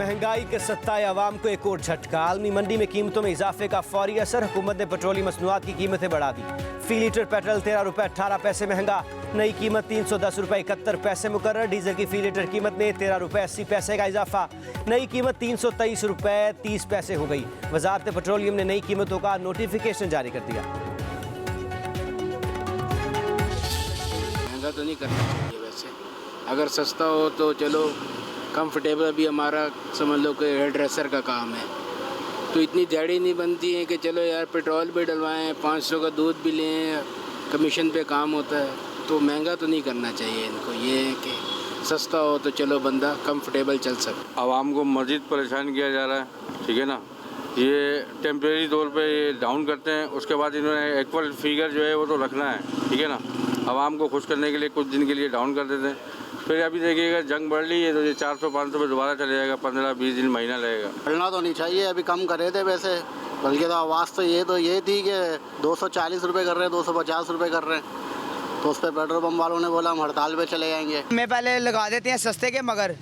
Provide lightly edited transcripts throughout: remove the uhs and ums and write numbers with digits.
महंगाई के सत्ताए आवाम को एक और झटका। आलमी मंडी में कीमतों में इजाफे का फौरी असर। हुकूमत ने पेट्रोलियम मसनूआत की कीमतें बढ़ा दी। फी लीटर पेट्रोल 13 रुपये 18 पैसे महंगा। नई कीमत 310 रुपये 71 पैसे मुकर्रर। डीजल की फी लीटर कीमत में 13 रुपये 80 पैसे का इजाफा। नई कीमत 323 रुपये 30 पैसे हो गई। वजारत पेट्रोलियम ने नई कीमतों का नोटिफिकेशन जारी कर दिया। महंगा तो नहीं करना चाहिए वैसे, अगर सस्ता हो तो चलो कंफर्टेबल। अभी हमारा समझ लो कि हेयर ड्रेसर का काम है तो इतनी दिहाड़ी नहीं बनती है कि चलो यार पेट्रोल भी डलवाएं, 500 का दूध भी लें, कमीशन पे काम होता है। तो महंगा तो नहीं करना चाहिए इनको। ये है कि सस्ता हो तो चलो बंदा कंफर्टेबल चल सके। आवाम को मज़ीद परेशान किया जा रहा है, ठीक है ना। ये टेम्परेरी तौर पे ये डाउन करते हैं, उसके बाद इन्होंने एक्चुअल फिगर जो है वो तो रखना है, ठीक है ना। आवाम को खुश करने के लिए कुछ दिन के लिए डाउन कर देते हैं, फिर अभी देखिएगा जंग बढ़ रही है तो ये 400-500 पे दोबारा चले जाएगा, 15-20 दिन महीना लगेगा। बढ़ना तो नहीं चाहिए, अभी कम करे थे वैसे, बल्कि तो आवाज़ तो ये थी कि 240 रुपये कर रहे हैं, 250 रुपये कर रहे हैं, तो उस पर पेट्रोल पंप वालों ने बोला हम हड़ताल पे चले जाएंगे। मैं पहले लगा देते हैं सस्ते के, मगर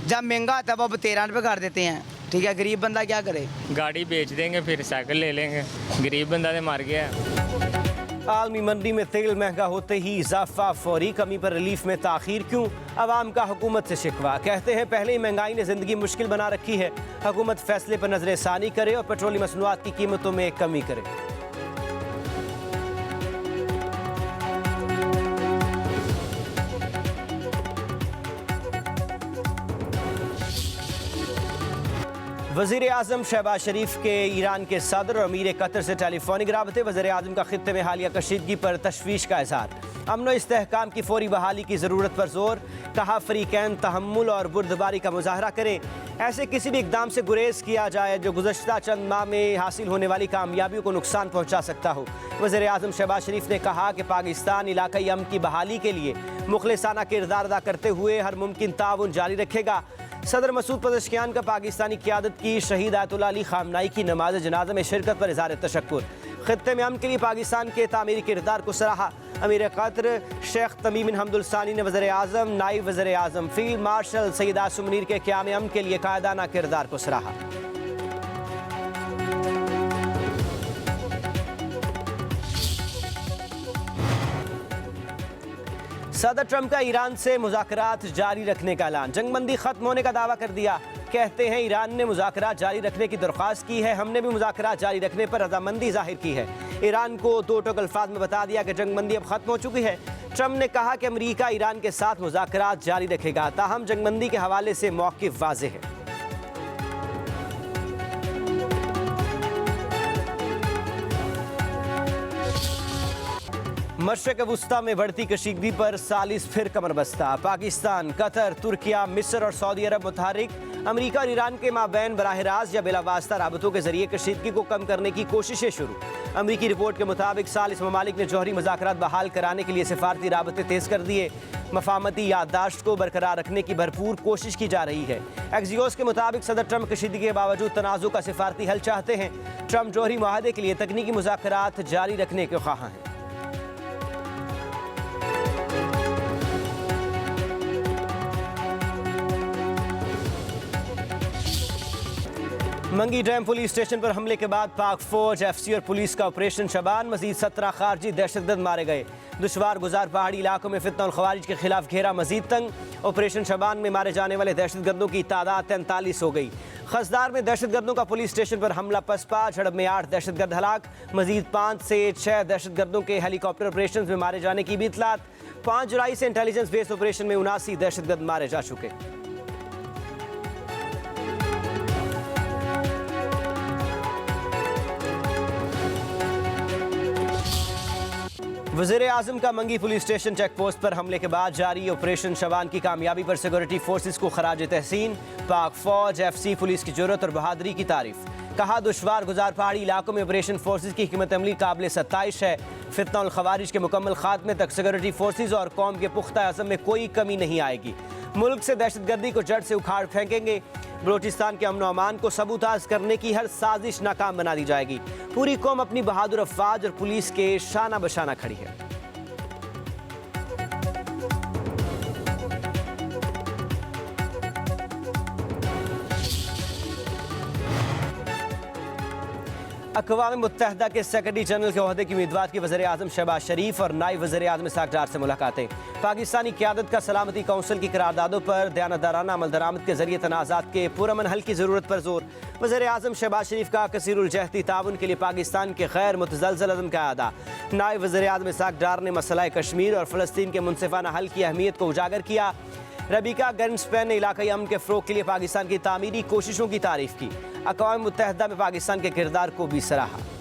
जब महंगा तब अब 13 रुपये कर देते हैं। ठीक है, गरीब बंदा क्या करे। गाड़ी बेच देंगे फिर साइकिल ले लेंगे, गरीब बंदा तो मर गया। आलमी मंडी में तेल महंगा होते ही इजाफा, फौरी कमी पर रिलीफ में ताखीर क्यों। अवाम का हुकूमत से शिकवा। कहते हैं पहले ही महंगाई ने जिंदगी मुश्किल बना रखी है, हुकूमत फैसले पर नजर सानी करे और पेट्रोलियम मसनूआत की कीमतों में कमी करे। वज़ीर आज़म शहबाज शरीफ के ईरान के सदर और अमीर कतर से टेलीफोनिक राबते। वज़ीर आज़म का खित्ते में हालिया कशीदगी पर तशवीश का इज़हार। अमन व इस्तेहकाम की फौरी बहाली की ज़रूरत पर जोर। कहा फ़रीक़ैन तहम्मुल और बुर्दबारी का मुज़ाहरा करें। ऐसे किसी भी इक़दाम से गुरेज किया जाए जो गुज़श्ता चंद माह में हासिल होने वाली कामयाबियों को नुकसान पहुँचा सकता हो। वज़ीर आज़म शहबाज शरीफ ने कहा कि पाकिस्तान इलाक़ाई अमन की बहाली के लिए मुखलिसाना किरदार अदा करते हुए हर मुमकिन ताउन जारी रखेगा। सदर मसूद पज़ेश्कियान का पाकिस्तानी क़यादत की शहीद आयतुल्लाह अली ख़ामनाई की नमाज जनाजा में शिरकत पर इज़हार तशक्कुर। ख़ित्ते में अमन के लिए पाकिस्तान के तामीरी किरदार को सराहा। अमीर क़तर शेख तमीम बिन हमदुल सानी ने वज़ीर आज़म, नायब वज़ीर आज़म, फील्ड मार्शल सैयद आसिम मुनीर के क़याम अमन के लिए कायदाना किरदार को सराहा। सदर ट्रंप का ईरान से मुज़ाकरात जारी रखने का ऐलान। जंगबंदी खत्म होने का दावा कर दिया। कहते हैं ईरान ने मुज़ाकरात जारी रखने की दरख्वास्त की है, हमने भी मुज़ाकरात जारी रखने पर रजामंदी जाहिर की है। ईरान को दो टोक अल्फाज में बता दिया कि जंगबंदी अब खत्म हो चुकी है। ट्रंप ने कहा कि अमरीका ईरान के साथ मुज़ाकरात जारी रखेगा, ताहम जंगबंदी के हवाले से मौक़िफ़ वाज़ेह है। मशरक़ वुस्ता में बढ़ती कशीदगी पर सालिस फिर कमर बस्ता। पाकिस्तान, कतर, तुर्किया, मिस्र और सऊदी अरब मुतहरिक। अमरीका और ईरान के माबैन बराह रास्त या बिलावास्ता राबतों के जरिए कशीदगी को कम करने की कोशिशें शुरू। अमरीकी रिपोर्ट के मुताबिक सालिस ममालिक ने जौहरी मुज़ाकरात बहाल कराने के लिए सिफारती राबते तेज़ कर दिए। मफाहमती याददाश्त को बरकरार रखने की भरपूर कोशिश की जा रही है। एक्सियोस के मुताबिक सदर ट्रंप कशीदगी के बावजूद तनाज़ुर का सिफारती हल चाहते हैं। ट्रंप जौहरी मुआहदे के लिए तकनीकी मुज़ाकरात जारी रखने के ख्वाह हैं। मंगी डैम पुलिस स्टेशन पर हमले के बाद पाक फौज, एफसी और पुलिस का ऑपरेशन शबान। मजीद 17 खारजी दहशतगर्द मारे गए। दुश्वार गुजार पहाड़ी इलाकों में फितना और खवारिज के खिलाफ घेरा मजीद तंग। ऑपरेशन शबान में मारे जाने वाले दहशतगर्दों की तादाद 43 हो गई। खसदार में दहशतगर्दों का पुलिस स्टेशन पर हमला पसपा। झड़प में 8 दहशतगर्द हलाक। मजीद 5 से 6 दहशतगर्दों के हेलीकॉप्टर ऑपरेशन में मारे जाने की भी इतलात। 5 जुलाई से इंटेलिजेंस बेस्ड ऑपरेशन में 79 दहशतगर्द मारे जा चुके। वज़ीर आज़म का मंगी पुलिस स्टेशन चेक पोस्ट पर हमले के बाद जारी ऑपरेशन शबान की कामयाबी पर सिक्योरिटी फोर्सेस को खराज तहसीन। पाक फौज, एफसी, पुलिस की जुर्रत और बहादुरी की तारीफ। कहा दुश्वार गुजार पहाड़ी इलाकों में ऑपरेशन फोर्सेस की हिकमत अमली काबिल सत्ताइश है। फितना और खवारिज के मुकम्मल खात्मे तक सिक्योरिटी फोर्सेस और कौम के पुख्ता अज़म में कोई कमी नहीं आएगी। मुल्क से दहशतगर्दी को जड़ से उखाड़ फेंकेंगे। बलोचिस्तान के अमन व अमान को सबूताज करने की हर साजिश नाकाम बना दी जाएगी। पूरी कौम अपनी बहादुर अफवाज और पुलिस के शाना बशाना खड़ी है। अक़वाम मुत्तहदा के सेक्रेटरी जनरल के ओहदे की उम्मीदवार की वज़ीर आज़म शहबाज शरीफ और नायब वज़ीर आज़म इस्हाक़ डार से मुलाकातें। पाकिस्तानी क़यादत का सलामती कौंसिल की करारदादों पर दयानतदाराना अमल दरामद के जरिए तनाज़ात के पुरअमन हल की ज़रूरत पर जोर। वज़ीर आज़म शहबाज शरीफ का कसीरुल जहती ताउन के लिए पाकिस्तान के गैर मुतज़लज़ल अज़म का अदा। नायब वज़ीर आज़म इस्हाक़ डार ने मसला कश्मीर और फ़लस्तीन के मुनसिफ़ाना हल की अहमियत को उजागर किया। रबीका गन्सपैन ने इलाक़ाई अमन के फ़रोग़ के लिए पाकिस्तान की तामीरी कोशिशों की तारीफ़ की। अक़वाम मुत्तहदा में पाकिस्तान के किरदार को भी सराहा।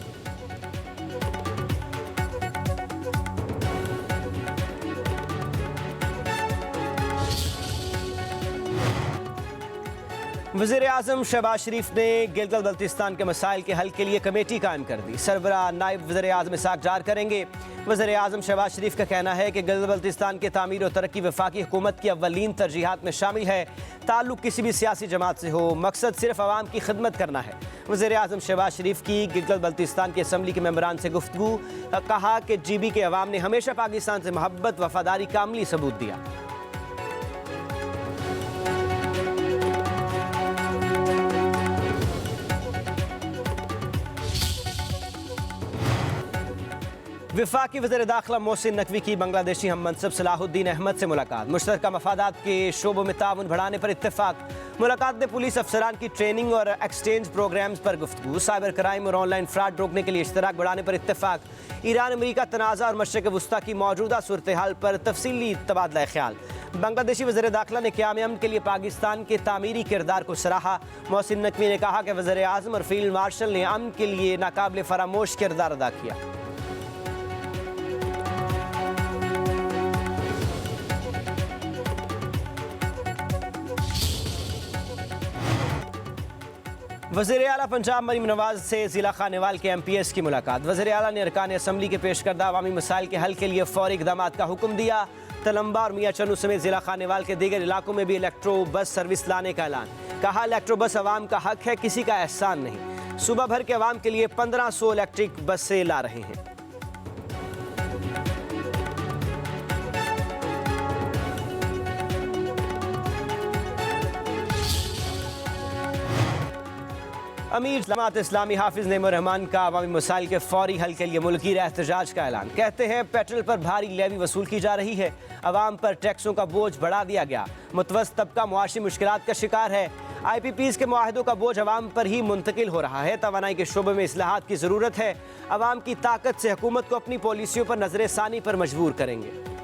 वज़ीर आज़म शहबाज शरीफ ने गिलगित बल्तिस्तान के मसाइल के हल के लिए कमेटी कायम कर दी। सरबराह नायब वज़ीर आज़म इस्हाक़ डार करेंगे। वज़ीर आज़म शहबाज शरीफ का कहना है कि गिलगित बल्तिस्तान के तामीर और तरक्की वफाकी हुकूमत की अव्वलीन तरजीहात में शामिल है। ताल्लुक़ किसी भी सियासी जमात से हो, मकसद सिर्फ आवाम की खिदमत करना है। वज़ीर आज़म शहबाज शरीफ की गिलगित बल्तिस्तान की असम्बली के मेंबरान से गुफ्तगू। कहा कि GB के अवाम ने हमेशा पाकिस्तान से मोहब्बत वफादारी का अमली सबूत दिया। वफाकी वज़ीर दाखिला मोहसिन नकवी की बांग्लादेशी हम मनसब सलाहुद्दीन अहमद से मुलाकात। मुश्तरका मफादात के शोबों में ताउन बढ़ाने पर इत्तेफाक। मुलाकात में पुलिस अफसरान की ट्रेनिंग और एक्सचेंज प्रोग्राम्स पर गुफ्तगू। साइबर क्राइम और ऑनलाइन फ्रॉड रोकने के लिए इश्तराक बढ़ाने पर इत्तेफाक। ईरान अमरीका तनाज़ा और मशरिक़ वुस्ता की मौजूदा सूरत हाल पर तफसीली तबादला ख्याल। बांग्लादेशी वज़ीर दाखिला ने क़याम अमन के लिए पाकिस्तान के तामीरी किरदार को सराहा। मोहसिन नकवी ने कहा कि वज़ीर आज़म और फील्ड मार्शल ने अमन के लिए नाकाबिल फरामोश किरदार अदा किया। वज़ीर आला पंजाब मरीम नवाज से ज़िला खानेवाल के MPS की मुलाकात। वज़ीर आला ने अरकान असम्बली के पेश करदा अवामी मसाइल के हल के लिए फ़ौरी इक़दामात का हुक्म दिया। तलम्बा और मियाँ चन्नू समेत ज़िला खानेवाल के दीगर इलाकों में भी इलेक्ट्रो बस सर्विस लाने का ऐलान। कहा इलेक्ट्रो बस अवाम का हक है, किसी का एहसान नहीं। सूबा भर के अवाम के लिए 1500 इलेक्ट्रिक बसें ला रहे हैं। अमीर जमात इस्लामी हाफिज़ नेमो रहमान का अवामी मसाइल के फौरी हल के लिए मुल्की एहतजाज का ऐलान। कहते हैं पेट्रोल पर भारी लेवी वसूल की जा रही है, अवाम पर टैक्सों का बोझ बढ़ा दिया गया, मुतवस्सित तबका मुआशी मुश्किलात का शिकार है। IPPs के मुआहदों का बोझ अवाम पर ही मुंतकिल हो रहा है। तवानाई के शोबे में इस्लाहात की ज़रूरत है। अवाम की ताकत से हुकूमत को अपनी पॉलिसियों पर नजर सानी पर मजबूर करेंगे।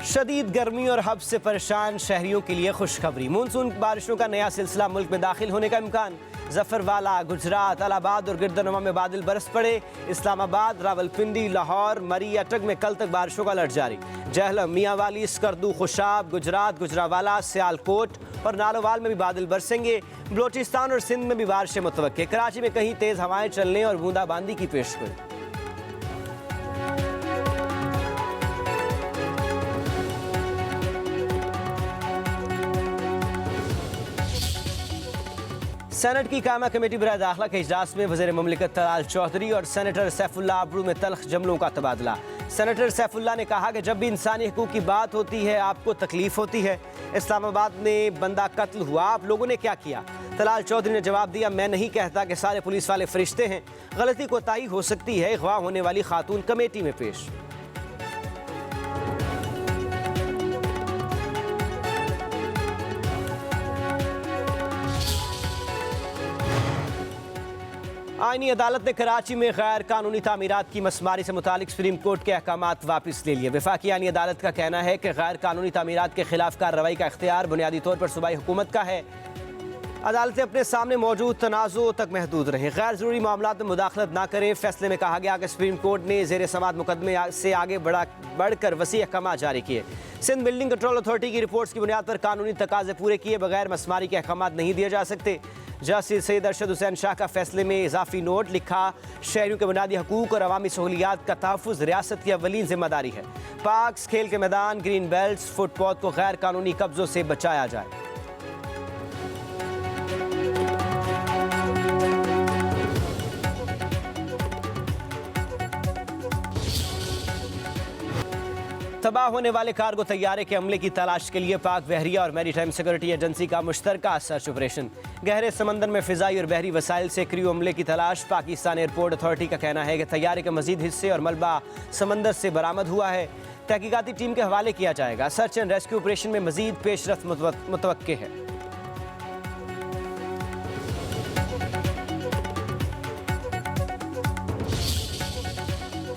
शदीद गर्मी और हब से परेशान शहरियों के लिए खुशखबरी। मानसून बारिशों का नया सिलसिला मुल्क में दाखिल होने का इम्कान। जफरवाला, गुजरात, अलाहाबाद और गिरदनुमा में बादल बरस पड़े। इस्लामाबाद, रावलपिंडी, लाहौर, मरी, अटक में कल तक बारिशों का अलर्ट जारी। जहलम, मियांवाली, स्कर्दू, खुशाब, गुजरात, गुजरावाला, सियालकोट और नालोवाल में भी बादल बरसेंगे। बलोचिस्तान और सिंध में भी बारिशें मुतवक्के। कराची में कहीं तेज़ हवाएं चलने और बूंदाबांदी की पेशगोई। सेनेट की कायमा कमेटी बराए दाखिला के इजलास में वज़ीर मुमलिकत तलाल चौधरी और सेनेटर सैफुल्लाह अबरू में तल्ख जमलों का तबादला। सेनेटर सैफुल्लाह ने कहा कि जब भी इंसानी हकूक़ की बात होती है आपको तकलीफ होती है। इस्लामाबाद में बंदा कत्ल हुआ, आप लोगों ने क्या किया? तलाल चौधरी ने जवाब दिया, मैं नहीं कहता कि सारे पुलिस वाले फरिश्ते हैं, गलती कोताही हो सकती है। अगवा होने वाली खातून कमेटी में पेश। आईनी अदालत ने कराची में गैर कानूनी तामीरात की मसमारी से मुतालिक सुप्रीम कोर्ट के अहकामात वापस ले लिए। वफाकी आईनी अदालत का कहना है कि गैर कानूनी तामीरात के खिलाफ कार्रवाई का इख्तियार बुनियादी तौर पर सूबाई हुकूमत का है। अदालतें अपने सामने मौजूद तनाज़ों तक महदूद रहें, गैर ज़रूरी मामलात में मुदाखलत ना करें। फैसले में कहा गया कि सुप्रीम कोर्ट ने ज़ेर समात मुकदमे से आगे बढ़कर वसी अहकाम जारी किए। सिंध बिल्डिंग कंट्रोल अथॉरिटी की रिपोर्ट्स की बुनियाद पर कानूनी तकाजे पूरे किए बगैर मसमारी के अहकाम नहीं दिए जा सकते। जस्टिस सैयद अरशद हुसैन शाह का फैसले में इजाफी नोट लिखा, शहरियों के बुनियादी हकूक़ और अवामी सहूलियात का तहफ़्फ़ुज़ रियासत की अव्वलीन जिम्मेदारी है। पार्क्स, खेल के मैदान, ग्रीन बेल्ट, फुटपाथ को गैर कानूनी कब्ज़ों से बचाया जाए। तबाह होने वाले कार्गो तैयारे के अमले की तलाश के लिए पाक बहरिया और मैरीटाइम सिक्योरिटी एजेंसी का मुश्तरका सर्च ऑपरेशन। गहरे समंदर में फिजाई और बहरी वसाइल से क्रू अमले की तलाश। पाकिस्तान एयरपोर्ट अथॉरिटी का कहना है कि तैयारे के मजीद हिस्से और मलबा समंदर से बरामद हुआ है। तहकीकाती टीम के हवाले किया जाएगा। सर्च एंड रेस्क्यू ऑपरेशन में मजीद पेशरफ्त मुतवक्के है।